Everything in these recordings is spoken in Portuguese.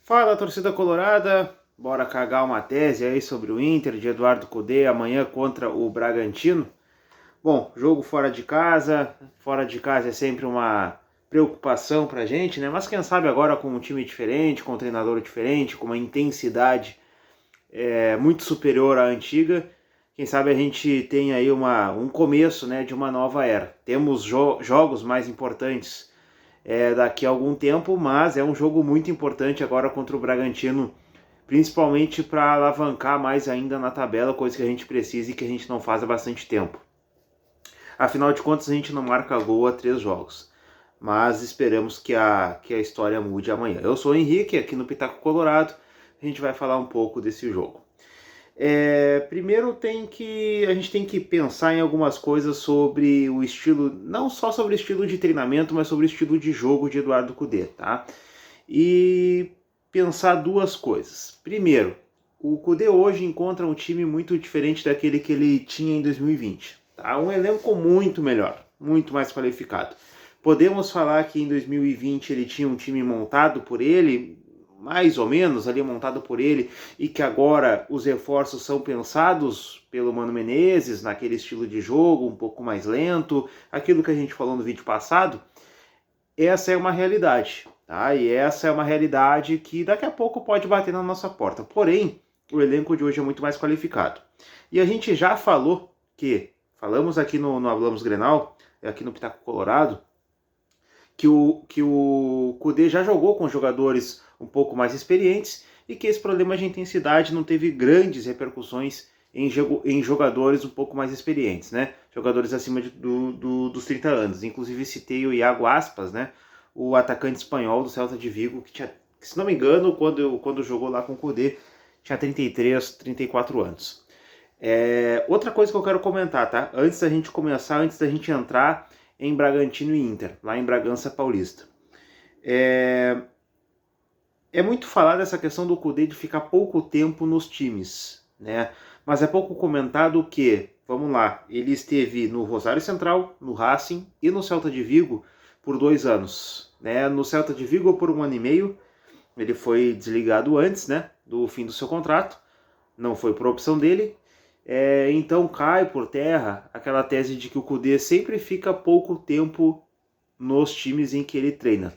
Fala, torcida colorada, bora cagar uma tese aí sobre o Inter de Eduardo Cudê amanhã contra o Bragantino. Bom, jogo fora de casa é sempre uma preocupação pra gente, né? Mas quem sabe agora com um time diferente, com um treinador diferente, com uma intensidade muito superior à antiga, quem sabe a gente tem aí um começo, né, de uma nova era. Temos jogos mais importantes daqui a algum tempo, mas é um jogo muito importante agora contra o Bragantino, principalmente para alavancar mais ainda na tabela, coisa que a gente precisa e que a gente não faz há bastante tempo. Afinal de contas, a gente não marca gol há 3 jogos, mas esperamos que a história mude amanhã. Eu sou o Henrique, aqui no Pitaco Colorado, a gente vai falar um pouco desse jogo. Primeiro a gente tem que pensar em algumas coisas sobre o estilo, não só sobre o estilo de treinamento, mas sobre o estilo de jogo de Eduardo Cudê, tá? E pensar duas coisas. Primeiro, o Cudê hoje encontra um time muito diferente daquele que ele tinha em 2020, tá? Um elenco muito melhor, muito mais qualificado. Podemos falar que em 2020 ele tinha um time montado por ele, mais ou menos ali montado por ele, e que agora os reforços são pensados pelo Mano Menezes, naquele estilo de jogo um pouco mais lento, aquilo que a gente falou no vídeo passado. Essa é uma realidade, tá? E essa é uma realidade que daqui a pouco pode bater na nossa porta. Porém, o elenco de hoje é muito mais qualificado. E a gente já falamos aqui no Hablamos Grenal, aqui no Pitaco Colorado, que o Cudê já jogou com jogadores um pouco mais experientes e que esse problema de intensidade não teve grandes repercussões em jogadores um pouco mais experientes, né? Jogadores acima dos 30 anos. Inclusive citei o Iago Aspas, né? O atacante espanhol do Celta de Vigo, que tinha, se não me engano, quando jogou lá com o Cudê, tinha 33, 34 anos. Outra coisa que eu quero comentar, tá? Antes da gente entrar em Bragantino e Inter, lá em Bragança Paulista. É muito falar dessa questão do Cudê de ficar pouco tempo nos times, né? Mas é pouco comentado que, vamos lá, ele esteve no Rosário Central, no Racing e no Celta de Vigo por 2 anos, né? No Celta de Vigo por 1 ano e meio, ele foi desligado antes, né, do fim do seu contrato, não foi por opção dele. Então cai por terra aquela tese de que o Cudê sempre fica pouco tempo nos times em que ele treina.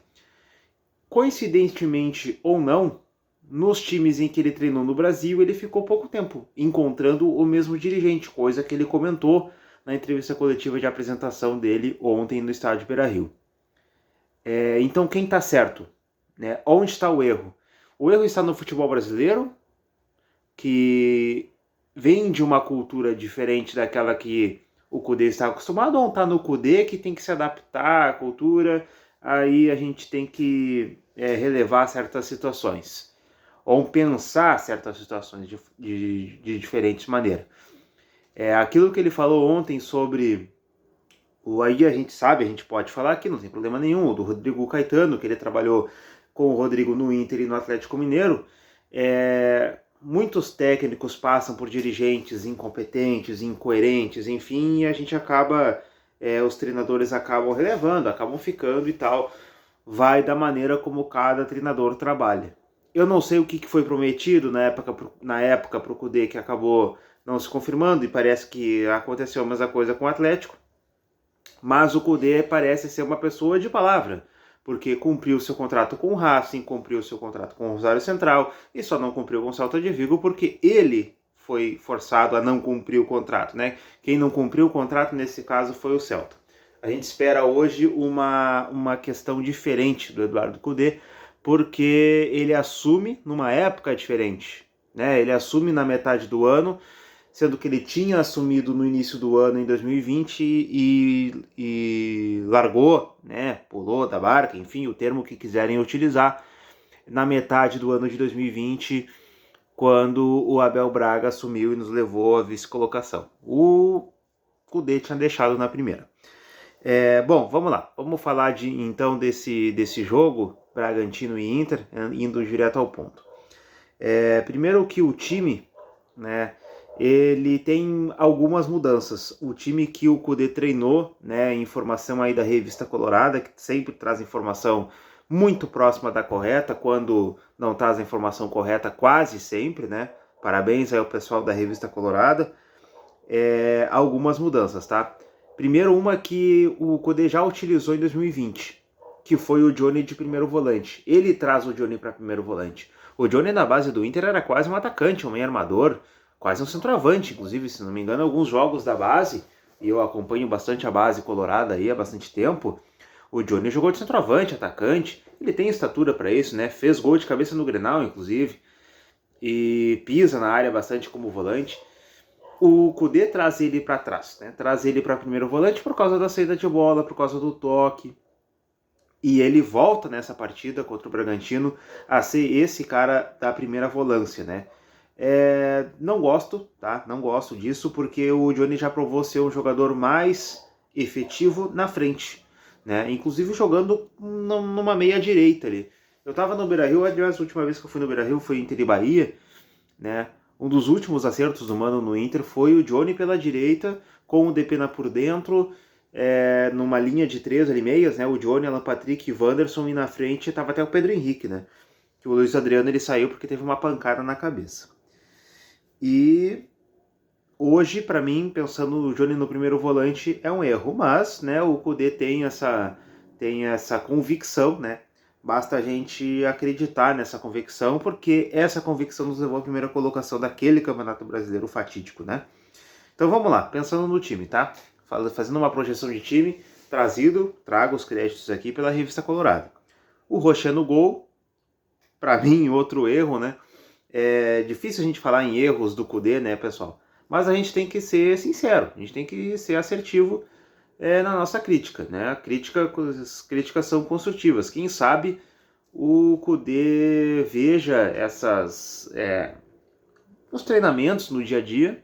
Coincidentemente ou não, nos times em que ele treinou no Brasil, ele ficou pouco tempo, encontrando o mesmo dirigente, coisa que ele comentou na entrevista coletiva de apresentação dele ontem no estádio Beira-Rio. Então quem está certo? Né? Onde está o erro? O erro está no futebol brasileiro, que vem de uma cultura diferente daquela que o Cudê está acostumado, ou está no Cudê que tem que se adaptar à cultura, aí a gente tem que relevar certas situações, ou pensar certas situações de diferentes maneiras. Aquilo que ele falou ontem sobre aí a gente pode falar aqui, não tem problema nenhum, do Rodrigo Caetano, que ele trabalhou com o Rodrigo no Inter e no Atlético Mineiro. Muitos técnicos passam por dirigentes incompetentes, incoerentes, enfim, e a gente os treinadores acabam relevando, acabam ficando e tal. Vai da maneira como cada treinador trabalha. Eu não sei o que foi prometido na época para o Cudê, que acabou não se confirmando, e parece que aconteceu a mesma coisa com o Atlético, mas o Cudê parece ser uma pessoa de palavra, porque cumpriu seu contrato com o Racing, cumpriu seu contrato com o Rosário Central e só não cumpriu com o Celta de Vigo porque ele foi forçado a não cumprir o contrato, né? Quem não cumpriu o contrato nesse caso foi o Celta. A gente espera hoje uma questão diferente do Eduardo Cudê, porque ele assume numa época diferente, né? Ele assume na metade do ano, sendo que ele tinha assumido no início do ano, em 2020, e largou, né, pulou da barca, enfim, o termo que quiserem utilizar, na metade do ano de 2020, quando o Abel Braga assumiu e nos levou à vice-colocação. O Cudê tinha deixado na primeira. Bom, vamos lá, vamos falar então desse jogo, Bragantino e Inter, indo direto ao ponto. Primeiro que o time, né, ele tem algumas mudanças. O time que o Cudê treinou, né, informação aí da Revista Colorada, que sempre traz informação muito próxima da correta, quando não traz a informação correta quase sempre, né? Parabéns aí ao pessoal da Revista Colorada. Algumas mudanças, tá? Primeiro, uma que o Kudê já utilizou em 2020, que foi o Johnny de primeiro volante. Ele traz o Johnny para primeiro volante. O Johnny na base do Inter era quase um atacante, um meio armador, quase um centroavante, inclusive, se não me engano, alguns jogos da base, e eu acompanho bastante a base colorada aí há bastante tempo, o Johnny jogou de centroavante, atacante, ele tem estatura para isso, né? Fez gol de cabeça no Grenal, inclusive, e pisa na área bastante como volante. O Kudê traz ele para trás, né? Traz ele para primeiro volante por causa da saída de bola, por causa do toque. E ele volta nessa partida contra o Bragantino a ser esse cara da primeira volância, né? Não gosto, tá? Não gosto disso porque o Johnny já provou ser um jogador mais efetivo na frente, né? Inclusive jogando numa meia direita ali. Eu tava no Beira-Rio, aliás, a última vez que eu fui no Beira-Rio foi Inter e Bahia, né? Um dos últimos acertos do Mano no Inter foi o Johnny pela direita, com o Depena por dentro, numa linha de 3 ali meias, né? O Johnny, Alan Patrick e Wanderson, e na frente estava até o Pedro Henrique, né? Que o Luiz Adriano ele saiu porque teve uma pancada na cabeça. E hoje, para mim, pensando no Johnny no primeiro volante, é um erro, mas, né, o Kudê tem essa convicção, né? Basta a gente acreditar nessa convicção, porque essa convicção nos levou à primeira colocação daquele Campeonato Brasileiro fatídico, né? Então vamos lá, pensando no time, tá? Fazendo uma projeção de time, trago os créditos aqui pela Revista Colorado. O Rocher no gol, para mim, outro erro, né? É difícil a gente falar em erros do Kudê, né, pessoal? Mas a gente tem que ser sincero, a gente tem que ser assertivo na nossa crítica, né? As críticas são construtivas. Quem sabe o Kudê veja os treinamentos no dia a dia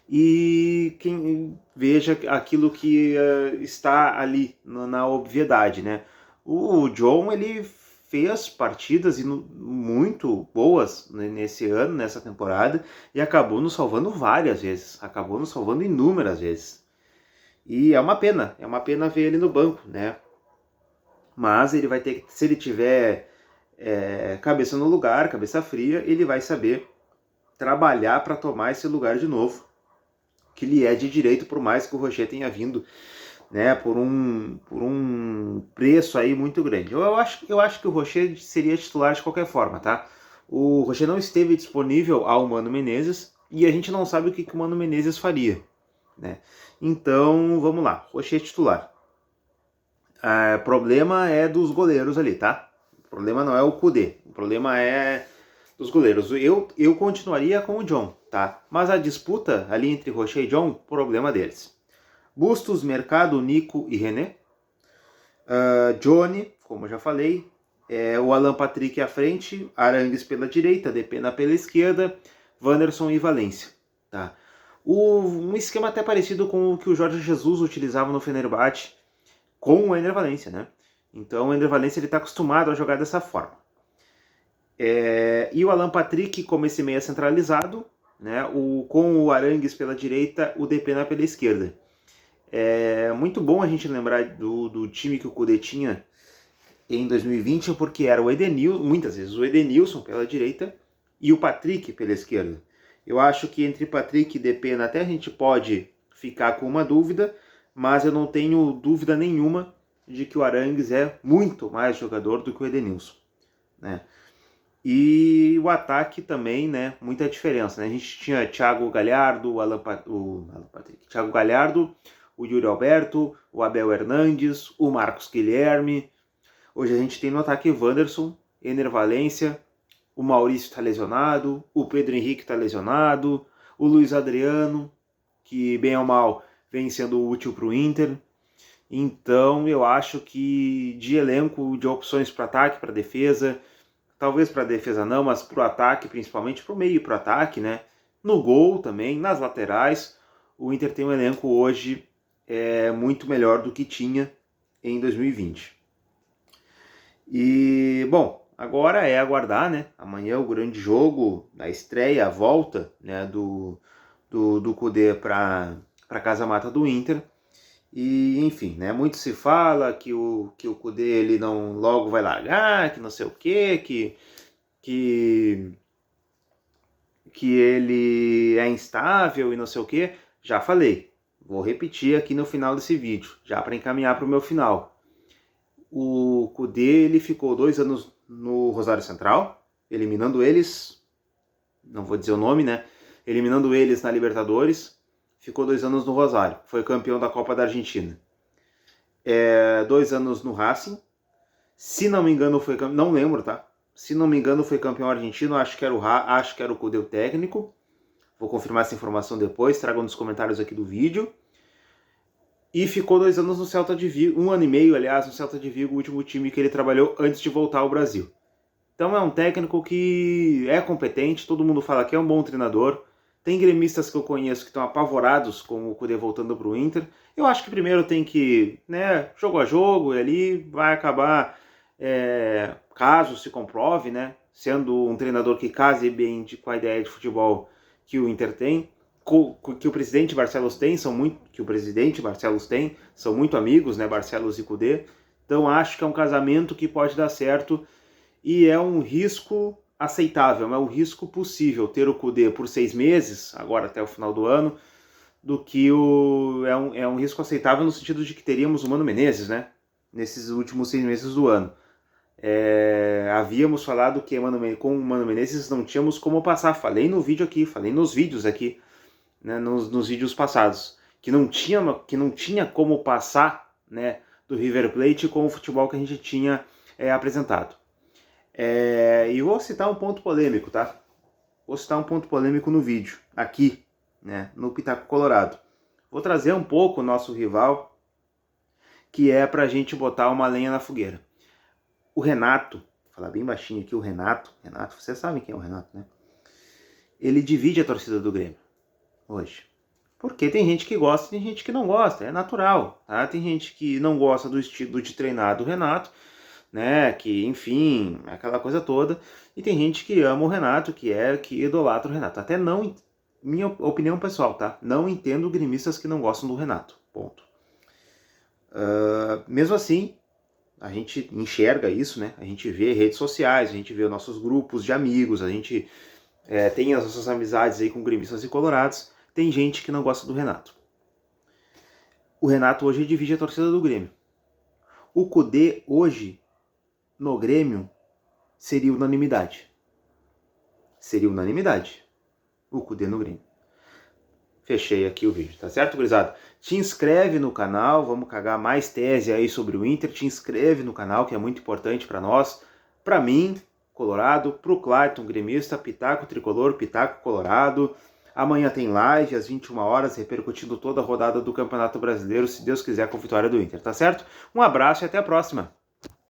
e quem veja aquilo que está ali na obviedade, né? O John, ele fez partidas muito boas nesse ano, nessa temporada, e acabou nos salvando várias vezes, acabou nos salvando inúmeras vezes. E é uma pena ver ele no banco, né? Mas ele vai ter que, se ele tiver cabeça no lugar, cabeça fria, ele vai saber trabalhar para tomar esse lugar de novo, que lhe é de direito, por mais que o Rocher tenha vindo, né, por um preço aí muito grande. Eu acho que o Rocher seria titular de qualquer forma, tá? O Rocher não esteve disponível ao Mano Menezes e a gente não sabe o que o Mano Menezes faria, né? Então, vamos lá, Rocher titular. Problema é dos goleiros ali, tá? O problema não é o Kudê, o problema é dos goleiros. Eu continuaria com o John, tá? Mas a disputa ali entre Rocher e John, problema deles. Bustos, Mercado, Nico e René. Johnny, como eu já falei. O Alan Patrick à frente, Arangues pela direita, Depena pela esquerda, Wanderson e Valência, tá? Um esquema até parecido com o que o Jorge Jesus utilizava no Fenerbahçe com o Ender Valencia, né? Então o Ender Valencia está acostumado a jogar dessa forma. E o Alan Patrick como esse meia centralizado, né? Com o Arangues pela direita, o Depena pela esquerda. É muito bom a gente lembrar do time que o Kudê tinha em 2020, porque era o Edenilson, muitas vezes o Edenilson pela direita e o Patrick pela esquerda. Eu acho que entre Patrick e Depena até a gente pode ficar com uma dúvida, mas eu não tenho dúvida nenhuma de que o Arangues é muito mais jogador do que o Edenilson, né? E o ataque também, né? Muita diferença, né? A gente tinha Thiago Galhardo, Thiago Galhardo, o Yuri Alberto, o Abel Hernandes, o Marcos Guilherme. Hoje a gente tem no ataque Wanderson, Ener Valencia, o Maurício está lesionado, o Pedro Henrique está lesionado, o Luiz Adriano, que bem ou mal vem sendo útil para o Inter. Então eu acho que de elenco, de opções para ataque, para defesa, talvez para defesa não, mas para o ataque, principalmente para o meio e para o ataque, né? No gol também, nas laterais, o Inter tem um elenco hoje muito melhor do que tinha em 2020. E, bom, agora é aguardar, né? Amanhã o grande jogo, a estreia, a volta, né, do Kudê para a casa-mata do Inter. E, enfim, né, muito se fala que o Kudê ele não logo vai largar, que não sei o quê, que ele é instável e não sei o quê. Já falei, vou repetir aqui no final desse vídeo, já para encaminhar para o meu final. O Kudê ele ficou 2 anos no Rosário Central, eliminando eles, não vou dizer o nome, né? Eliminando eles na Libertadores. Ficou 2 anos no Rosário, foi campeão da Copa da Argentina. 2 anos no Racing, se não me engano foi campeão, não lembro, tá? Se não me engano foi campeão argentino, acho que era o Kudê o técnico. Vou confirmar essa informação depois, tragam nos comentários aqui do vídeo. E ficou 2 anos no Celta de Vigo, 1 ano e meio, aliás, no Celta de Vigo, o último time que ele trabalhou antes de voltar ao Brasil. Então é um técnico que é competente, todo mundo fala que é um bom treinador. Tem gremistas que eu conheço que estão apavorados com o Kudê voltando para o Inter. Eu acho que primeiro tem que, né, jogo a jogo, e ali vai acabar, caso se comprove, né, sendo um treinador que case bem com a ideia de futebol que o Inter tem, que o presidente Barcelos tem, são muito amigos, né, Barcelos e Kudê. Então acho que é um casamento que pode dar certo e é um risco aceitável, é um risco possível ter o Kudê por 6 meses, agora até o final do ano, do que é um risco aceitável no sentido de que teríamos o Mano Menezes, né, nesses últimos 6 meses do ano. Havíamos falado que com o Mano Menezes não tínhamos como passar, falei no vídeo aqui, falei nos vídeos aqui, né, nos vídeos passados, que não tinha como passar, né, do River Plate com o futebol que a gente tinha apresentado. E vou citar um ponto polêmico, tá? Vou citar um ponto polêmico no vídeo, aqui, né, no Pitaco Colorado. Vou trazer um pouco o nosso rival, que é pra gente botar uma lenha na fogueira. O Renato, vou falar bem baixinho aqui, o Renato, vocês sabem quem é o Renato, né? Ele divide a torcida do Grêmio hoje. Porque tem gente que gosta e tem gente que não gosta, é natural, tá? Tem gente que não gosta do estilo de treinar do Renato, né, que, enfim, aquela coisa toda, e tem gente que ama o Renato, que idolatra o Renato. Até não, minha opinião pessoal, tá? Não entendo gremistas que não gostam do Renato, ponto. Mesmo assim, a gente enxerga isso, né? A gente vê redes sociais, a gente vê nossos grupos de amigos, a gente tem as nossas amizades aí com gremistas e colorados, tem gente que não gosta do Renato. O Renato hoje divide a torcida do Grêmio. O Kudê hoje no Grêmio seria unanimidade. Seria unanimidade. O Kudê no Grêmio. Fechei aqui o vídeo, tá certo, gurizada? Te inscreve no canal, vamos cagar mais tese aí sobre o Inter. Te inscreve no canal, que é muito importante para nós. Para mim, colorado, pro Clayton, gremista, Pitaco Tricolor, Pitaco Colorado. Amanhã tem live às 21 horas, repercutindo toda a rodada do Campeonato Brasileiro, se Deus quiser, com vitória do Inter, tá certo? Um abraço e até a próxima!